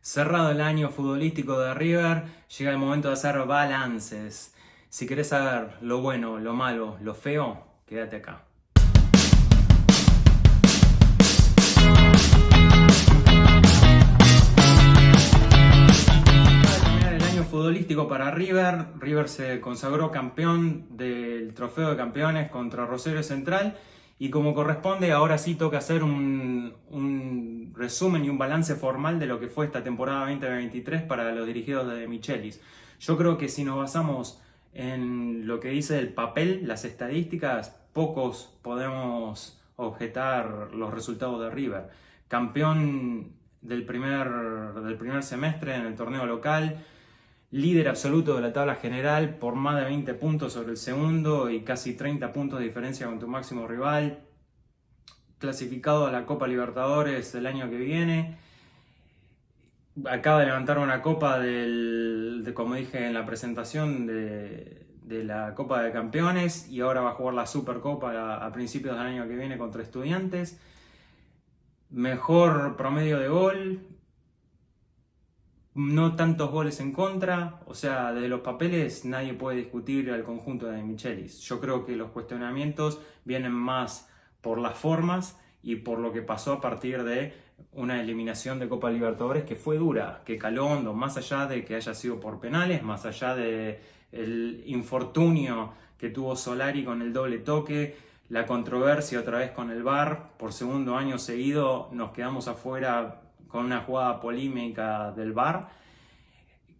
Cerrado el año futbolístico de River, llega el momento de hacer balances. Si querés saber lo bueno, lo malo, lo feo, quédate acá. Al terminar el año futbolístico para River se consagró campeón del Trofeo de Campeones contra Rosario Central. Y como corresponde, ahora sí toca hacer un resumen y un balance formal de lo que fue esta temporada 2023 para los dirigidos de De Michelis. Yo creo que si nos basamos en lo que dice el papel, las estadísticas, pocos podemos objetar los resultados de River. Campeón del primer semestre en el torneo local, líder absoluto de la tabla general por más de 20 puntos sobre el segundo y casi 30 puntos de diferencia con tu máximo rival. Clasificado a la Copa Libertadores el año que viene. Acaba de levantar una copa como dije en la presentación, de la Copa de Campeones, y ahora va a jugar la Supercopa a principios del año que viene contra Estudiantes. Mejor promedio de gol. No tantos goles en contra, o sea, de los papeles nadie puede discutir al conjunto de Michelis. Yo creo que los cuestionamientos vienen más por las formas y por lo que pasó a partir de una eliminación de Copa Libertadores que fue dura, que caló hondo, más allá de que haya sido por penales, más allá del infortunio que tuvo Solari con el doble toque, la controversia otra vez con el VAR. Por segundo año seguido nos quedamos afuera con una jugada polémica del VAR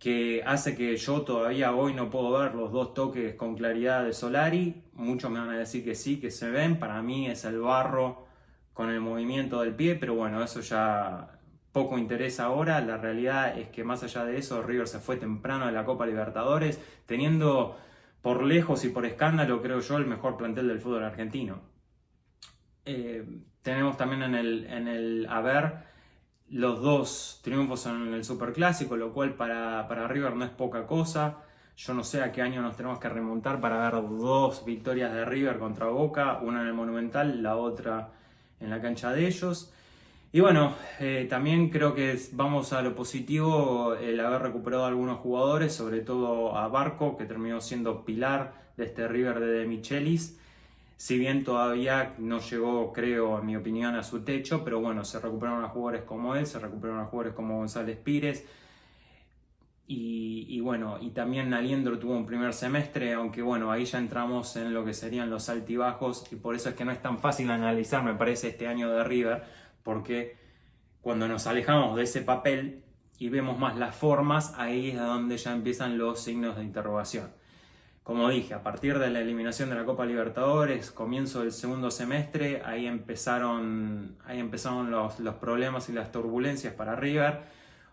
que hace que yo todavía hoy no puedo ver los dos toques con claridad de Solari. Muchos me van a decir que sí, que se ven. Para mí es el barro con el movimiento del pie, pero bueno, eso ya poco interesa ahora. La realidad es que más allá de eso, River se fue temprano de la Copa Libertadores, teniendo por lejos y por escándalo, creo yo, el mejor plantel del fútbol argentino. Tenemos también en el haber los dos triunfos en el Superclásico, lo cual para River no es poca cosa. Yo no sé a qué año nos tenemos que remontar para ver dos victorias de River contra Boca, una en el Monumental, la otra en la cancha de ellos. Y bueno, también creo que vamos a lo positivo, el haber recuperado a algunos jugadores, sobre todo a Barco, que terminó siendo pilar de este River de Michelis. Si bien todavía no llegó, creo, en mi opinión, a su techo, pero bueno, se recuperaron a jugadores como él, se recuperaron a jugadores como González Pires. Y bueno, y también Aliendro tuvo un primer semestre, aunque bueno, ahí ya entramos en lo que serían los altibajos, y por eso es que no es tan fácil analizar, me parece, este año de River, porque cuando nos alejamos de ese papel y vemos más las formas, ahí es donde ya empiezan los signos de interrogación. Como dije, a partir de la eliminación de la Copa Libertadores, comienzo del segundo semestre, ahí empezaron los problemas y las turbulencias para River.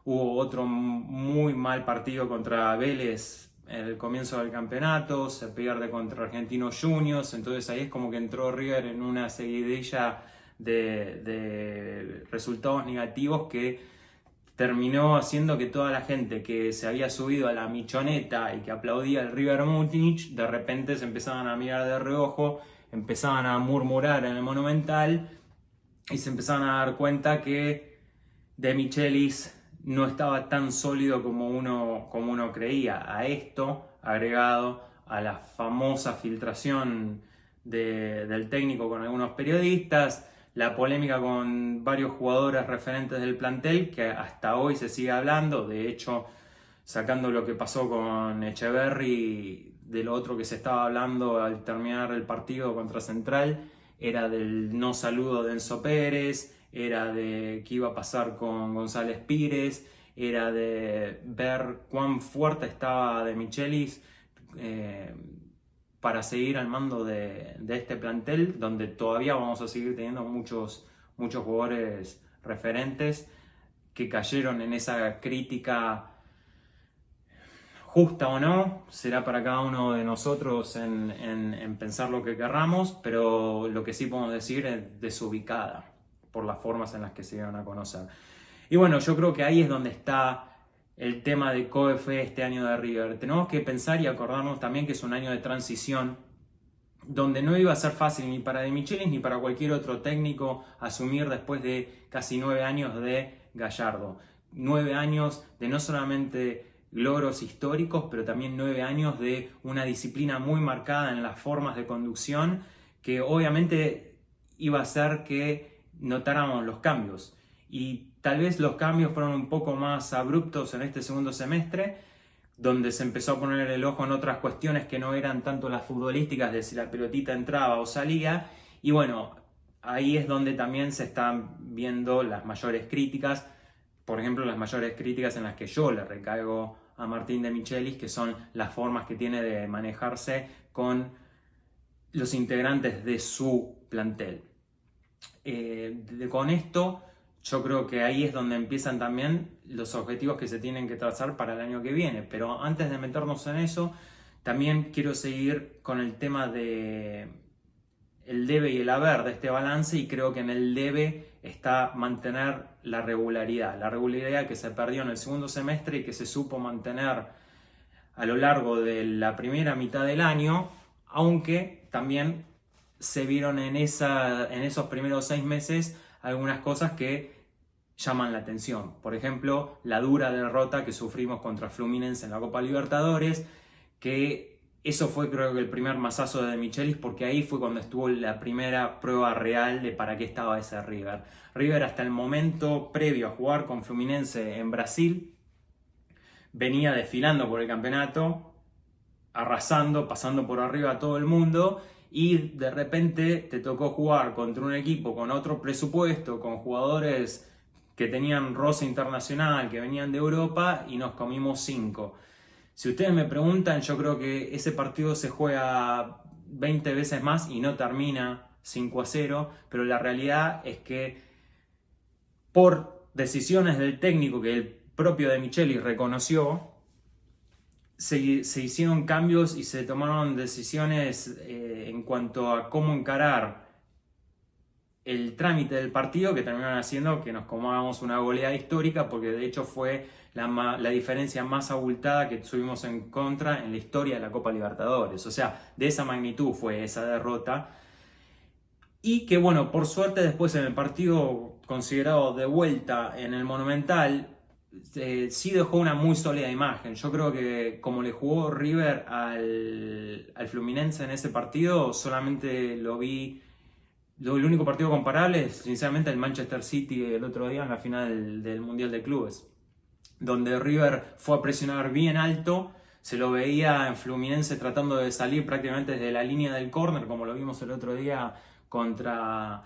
Hubo otro muy mal partido contra Vélez en el comienzo del campeonato, se pierde contra Argentinos Juniors, entonces ahí es como que entró River en una seguidilla de resultados negativos que terminó haciendo que toda la gente que se había subido a la michoneta y que aplaudía el River Múnich, de repente se empezaban a mirar de reojo, empezaban a murmurar en el Monumental y se empezaban a dar cuenta que De Michelis no estaba tan sólido como uno creía. A esto, agregado a la famosa filtración del técnico con algunos periodistas, la polémica con varios jugadores referentes del plantel, que hasta hoy se sigue hablando. De hecho, sacando lo que pasó con Echeverri, de lo otro que se estaba hablando al terminar el partido contra Central, era del no saludo de Enzo Pérez, era de qué iba a pasar con González Pires, era de ver cuán fuerte estaba De Michelis para seguir al mando de este plantel, donde todavía vamos a seguir teniendo muchos jugadores referentes que cayeron en esa crítica, justa o no, será para cada uno de nosotros en pensar lo que querramos, pero lo que sí podemos decir es desubicada por las formas en las que se dieron a conocer. Y bueno, yo creo que ahí es donde está el tema de COEFE este año de River. Tenemos que pensar y acordarnos también que es un año de transición, donde no iba a ser fácil ni para De Michelis ni para cualquier otro técnico asumir después de casi 9 años de Gallardo. 9 años de no solamente logros históricos, pero también 9 años de una disciplina muy marcada en las formas de conducción, que obviamente iba a hacer que notáramos los cambios. Y tal vez los cambios fueron un poco más abruptos en este segundo semestre, donde se empezó a poner el ojo en otras cuestiones que no eran tanto las futbolísticas, de si la pelotita entraba o salía. Y bueno, ahí es donde también se están viendo las mayores críticas. Por ejemplo, las mayores críticas en las que yo le recaigo a Martín de Michelis, que son las formas que tiene de manejarse con los integrantes de su plantel. Con esto, yo creo que ahí es donde empiezan también los objetivos que se tienen que trazar para el año que viene. Pero antes de meternos en eso, también quiero seguir con el tema de el debe y el haber de este balance, y creo que en el debe está mantener la regularidad que se perdió en el segundo semestre y que se supo mantener a lo largo de la primera mitad del año, aunque también se vieron en esos primeros 6 meses algunas cosas que llaman la atención. Por ejemplo, la dura derrota que sufrimos contra Fluminense en la Copa Libertadores, que eso fue, creo que, el primer mazazo de Michelis, porque ahí fue cuando estuvo la primera prueba real de para qué estaba ese River. River, hasta el momento previo a jugar con Fluminense en Brasil, venía desfilando por el campeonato, arrasando, pasando por arriba a todo el mundo, y de repente te tocó jugar contra un equipo con otro presupuesto, con jugadores que tenían roce internacional, que venían de Europa, y nos comimos 5. Si ustedes me preguntan, yo creo que ese partido se juega 20 veces más y no termina 5-0, pero la realidad es que por decisiones del técnico que el propio de Michelis reconoció, se hicieron cambios y se tomaron decisiones en cuanto a cómo encarar el trámite del partido, que terminaron haciendo que nos comamos una goleada histórica, porque de hecho fue la diferencia más abultada que tuvimos en contra en la historia de la Copa Libertadores. O sea, de esa magnitud fue esa derrota. Y que bueno, por suerte después en el partido considerado de vuelta en el Monumental, sí dejó una muy sólida imagen. Yo creo que como le jugó River al Fluminense en ese partido, solamente lo vi. El único partido comparable es sinceramente el Manchester City el otro día en la final del Mundial de Clubes, donde River fue a presionar bien alto. Se lo veía en Fluminense tratando de salir prácticamente desde la línea del córner, como lo vimos el otro día contra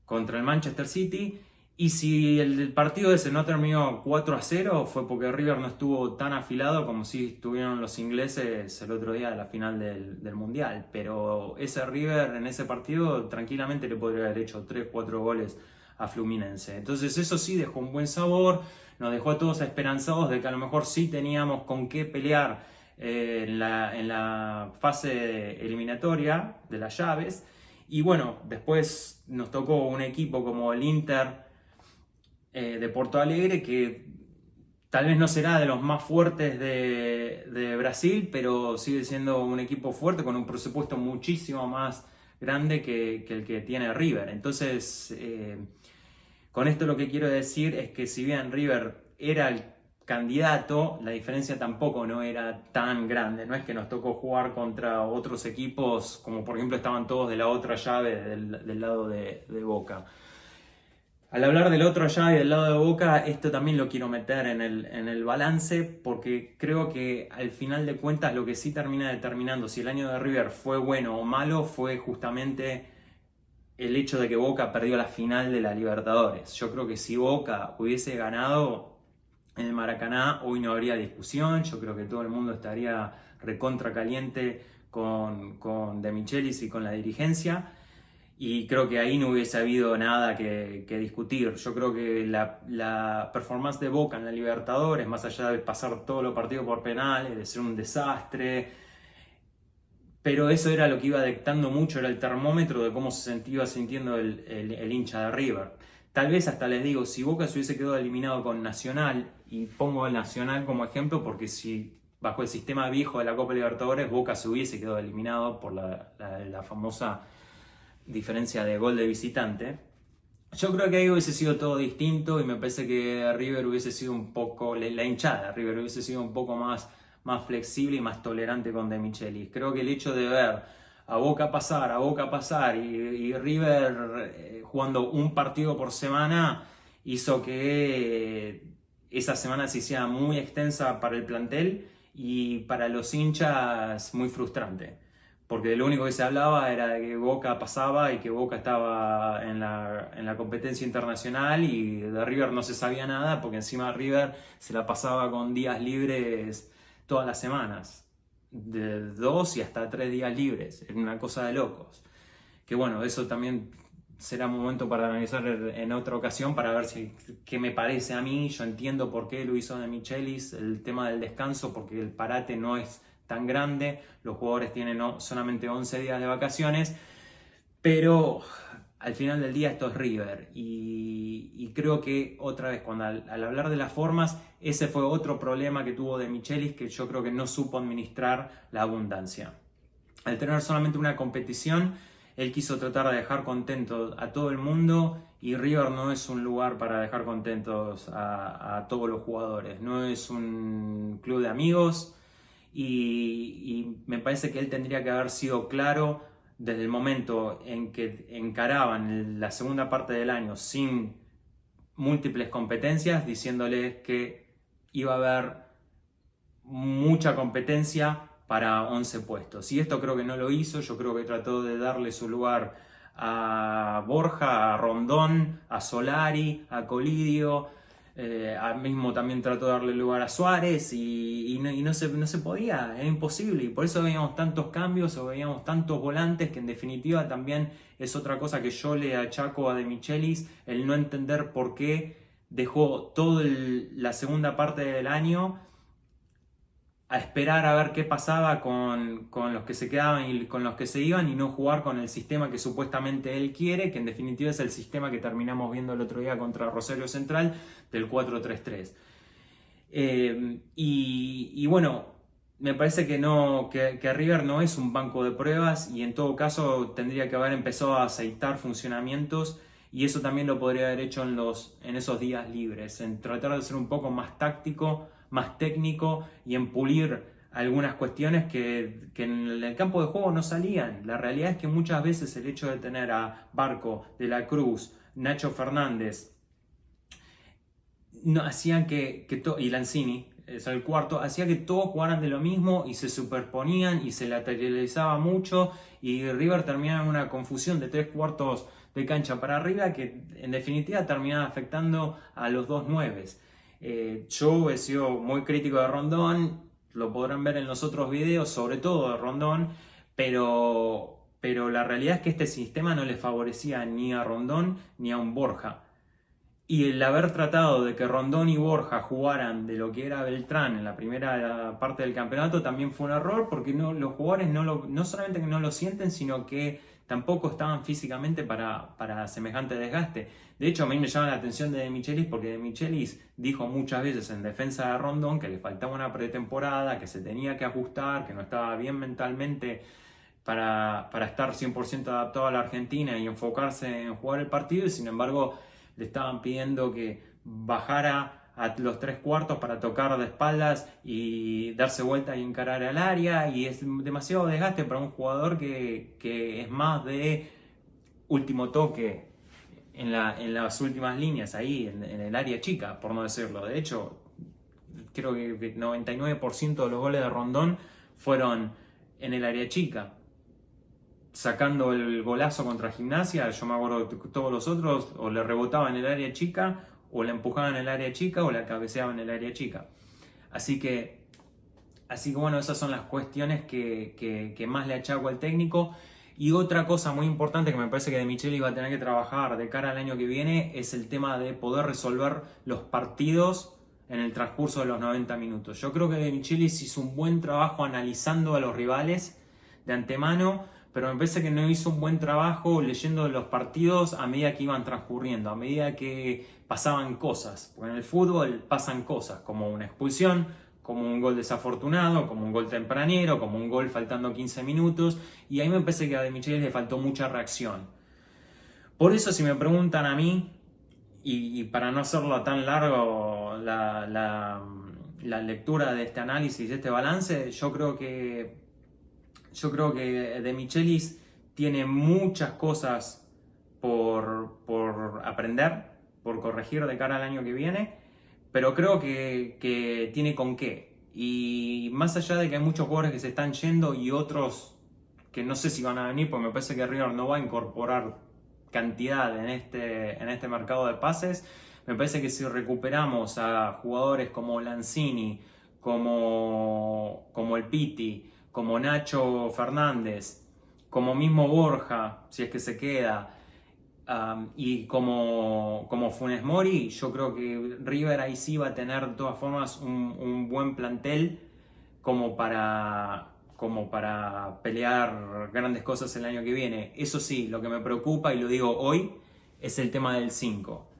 el Manchester City. Y si el partido ese no terminó 4-0, fue porque River no estuvo tan afilado como si estuvieron los ingleses el otro día de la final del Mundial. Pero ese River en ese partido tranquilamente le podría haber hecho 3-4 goles a Fluminense. Entonces eso sí dejó un buen sabor, nos dejó a todos esperanzados de que a lo mejor sí teníamos con qué pelear en la fase eliminatoria de las llaves. Y bueno, después nos tocó un equipo como el Inter de Porto Alegre, que tal vez no será de los más fuertes de Brasil, pero sigue siendo un equipo fuerte con un presupuesto muchísimo más grande que el que tiene River. Entonces, con esto lo que quiero decir es que si bien River era el candidato, la diferencia tampoco no era tan grande. No es que nos tocó jugar contra otros equipos, como por ejemplo estaban todos de la otra llave del lado de Boca. Al hablar del otro llave y del lado de Boca, esto también lo quiero meter en el balance, porque creo que al final de cuentas lo que sí termina determinando si el año de River fue bueno o malo fue justamente el hecho de que Boca perdió la final de la Libertadores. Yo creo que si Boca hubiese ganado en el Maracaná, hoy no habría discusión. Yo creo que todo el mundo estaría recontra caliente con De Michelis y con la dirigencia. Y creo que ahí no hubiese habido nada que discutir. Yo creo que la performance de Boca en la Libertadores, más allá de pasar todos los partidos por penales, de ser un desastre, pero eso era lo que iba dictando mucho, era el termómetro de cómo se iba sintiendo el hincha de River. Tal vez hasta les digo, si Boca se hubiese quedado eliminado con Nacional, y pongo el Nacional como ejemplo porque si bajo el sistema viejo de la Copa Libertadores Boca se hubiese quedado eliminado por la famosa diferencia de gol de visitante, Yo creo que ahí hubiese sido todo distinto y me parece que River hubiese sido un poco, la hinchada de River hubiese sido un poco más flexible y más tolerante con De Michelis. Creo que el hecho de ver a Boca pasar y River jugando un partido por semana hizo que esa semana se hiciera muy extensa para el plantel y para los hinchas muy frustrante. Porque lo único que se hablaba era de que Boca pasaba y que Boca estaba en la competencia internacional y de River no se sabía nada porque encima River se la pasaba con días libres todas las semanas, de 2 y hasta 3 días libres, era una cosa de locos. Que bueno, eso también será un momento para analizar en otra ocasión para ver qué me parece a mí. Yo entiendo por qué lo hizo De Michelis, el tema del descanso, porque el parate no es tan grande, los jugadores tienen solamente 11 días de vacaciones, pero al final del día esto es River y creo que otra vez al hablar de las formas, ese fue otro problema que tuvo De Michelis, que yo creo que no supo administrar la abundancia. Al tener solamente una competición, él quiso tratar de dejar contento a todo el mundo y River no es un lugar para dejar contentos a todos los jugadores, no es un club de amigos. Y me parece que él tendría que haber sido claro desde el momento en que encaraban la segunda parte del año sin múltiples competencias, diciéndoles que iba a haber mucha competencia para 11 puestos. Y esto creo que no lo hizo, yo creo que trató de darle su lugar a Borja, a Rondón, a Solari, a Colidio. Mismo también trató de darle lugar a Suárez y no se podía, era imposible y por eso veíamos tantos cambios o veíamos tantos volantes que en definitiva también es otra cosa que yo le achaco a De Michelis, el no entender por qué dejó toda la segunda parte del año a esperar a ver qué pasaba con los que se quedaban y con los que se iban y no jugar con el sistema que supuestamente él quiere, que en definitiva es el sistema que terminamos viendo el otro día contra Rosario Central del 4-3-3. Y bueno, me parece que River no es un banco de pruebas y en todo caso tendría que haber empezado a aceitar funcionamientos y eso también lo podría haber hecho en esos días libres, en tratar de ser un poco más táctico, más técnico y en pulir algunas cuestiones que en el campo de juego no salían. La realidad es que muchas veces el hecho de tener a Barco, De la Cruz, Nacho Fernández, no, hacían y Lanzini, es el cuarto, hacía que todos jugaran de lo mismo y se superponían y se lateralizaba mucho y River terminaba en una confusión de 3/4 de cancha para arriba que en definitiva terminaba afectando a los dos nueves. Yo he sido muy crítico de Rondón, lo podrán ver en los otros videos, sobre todo de Rondón, pero la realidad es que este sistema no le favorecía ni a Rondón ni a un Borja. Y el haber tratado de que Rondón y Borja jugaran de lo que era Beltrán en la primera parte del campeonato también fue un error porque los jugadores no solamente que no lo sienten, sino que tampoco estaban físicamente para semejante desgaste. De hecho, a mí me llama la atención de Michelis porque De Michelis dijo muchas veces en defensa de Rondón que le faltaba una pretemporada, que se tenía que ajustar, que no estaba bien mentalmente para estar 100% adaptado a la Argentina y enfocarse en jugar el partido y sin embargo le estaban pidiendo que bajara a los 3/4 para tocar de espaldas y darse vuelta y encarar al área y es demasiado desgaste para un jugador que es más de último toque en las últimas líneas ahí en el área chica, por no decirlo. De hecho, creo que 99% de los goles de Rondón fueron en el área chica. Sacando el golazo contra Gimnasia, yo me acuerdo que todos los otros o le rebotaban en el área chica, o la empujaban en el área chica, o la cabeceaban en el área chica. Así que bueno, esas son las cuestiones que más le achaco al técnico. Y otra cosa muy importante que me parece que De Michelis va a tener que trabajar de cara al año que viene es el tema de poder resolver los partidos en el transcurso de los 90 minutos. Yo creo que De Michelis hizo un buen trabajo analizando a los rivales de antemano, pero me parece que no hizo un buen trabajo leyendo los partidos a medida que iban transcurriendo, a medida que pasaban cosas. Porque en el fútbol pasan cosas, como una expulsión, como un gol desafortunado, como un gol tempranero, como un gol faltando 15 minutos. Y ahí me parece que a De Michelis le faltó mucha reacción. Por eso, si me preguntan a mí, y para no hacerlo tan largo la lectura de este análisis, de este balance, yo creo que De Michelis tiene muchas cosas por aprender, por corregir de cara al año que viene, pero creo que tiene con qué. Y más allá de que hay muchos jugadores que se están yendo y otros que no sé si van a venir, porque me parece que River no va a incorporar cantidad en este mercado de pases, me parece que si recuperamos a jugadores como Lanzini, como el Piti, como Nacho Fernández, como mismo Borja, si es que se queda, y como Funes Mori, yo creo que River ahí sí va a tener de todas formas un buen plantel como para pelear grandes cosas el año que viene. Eso sí, lo que me preocupa, y lo digo hoy, es el tema del 5.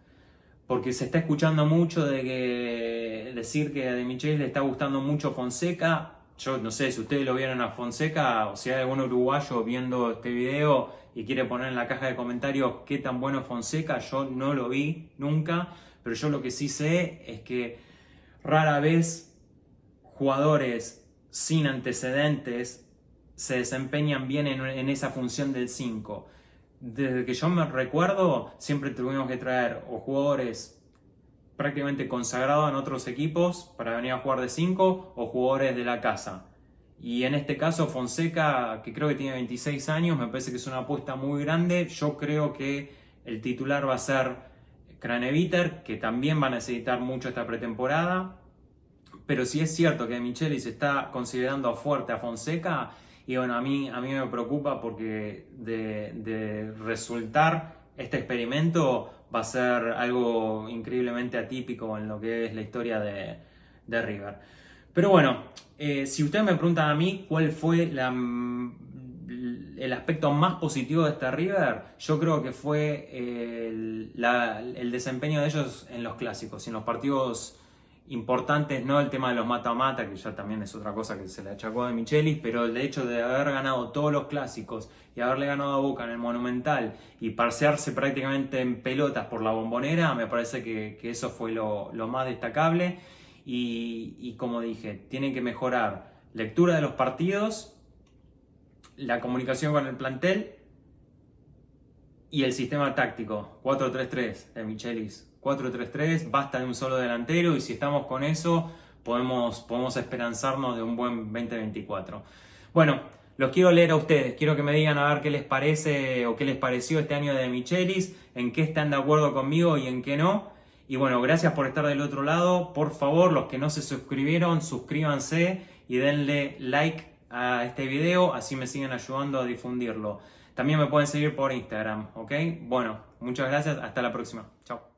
Porque se está escuchando mucho decir que a De Michelis le está gustando mucho Fonseca. Yo no sé si ustedes lo vieron a Fonseca, o si hay algún uruguayo viendo este video y quiere poner en la caja de comentarios qué tan bueno es Fonseca. Yo no lo vi nunca, pero yo lo que sí sé es que rara vez jugadores sin antecedentes se desempeñan bien en esa función del 5. Desde que yo me recuerdo, siempre tuvimos que traer o jugadores prácticamente consagrados en otros equipos para venir a jugar de 5 o jugadores de la casa. Y en este caso Fonseca, que creo que tiene 26 años, me parece que es una apuesta muy grande. Yo creo que el titular va a ser Craneviter, que también va a necesitar mucho esta pretemporada. Pero sí es cierto que Michelis está considerando fuerte a Fonseca, y bueno, a mí me preocupa porque de resultar este experimento va a ser algo increíblemente atípico en lo que es la historia de River. Pero bueno, si ustedes me preguntan a mí cuál fue el aspecto más positivo de este River, yo creo que fue el desempeño de ellos en los clásicos, en los partidos importantes, no el tema de los mata-mata, que ya también es otra cosa que se le achacó a De Michelis, pero el hecho de haber ganado todos los clásicos y haberle ganado a Boca en el Monumental y parsearse prácticamente en pelotas por la Bombonera, me parece que eso fue lo más destacable. Y como dije, tienen que mejorar lectura de los partidos, la comunicación con el plantel y el sistema táctico 4-3-3 de Michelis. 4-3-3, basta de un solo delantero, y si estamos con eso podemos esperanzarnos de un buen 2024. Bueno, los quiero leer a ustedes, quiero que me digan a ver qué les parece o qué les pareció este año de Michelis, en qué están de acuerdo conmigo y en qué no. Y bueno, gracias por estar del otro lado. Por favor, los que no se suscribieron, suscríbanse y denle like a este video, así me siguen ayudando a difundirlo. También me pueden seguir por Instagram, ¿ok? Bueno, muchas gracias, hasta la próxima. Chao.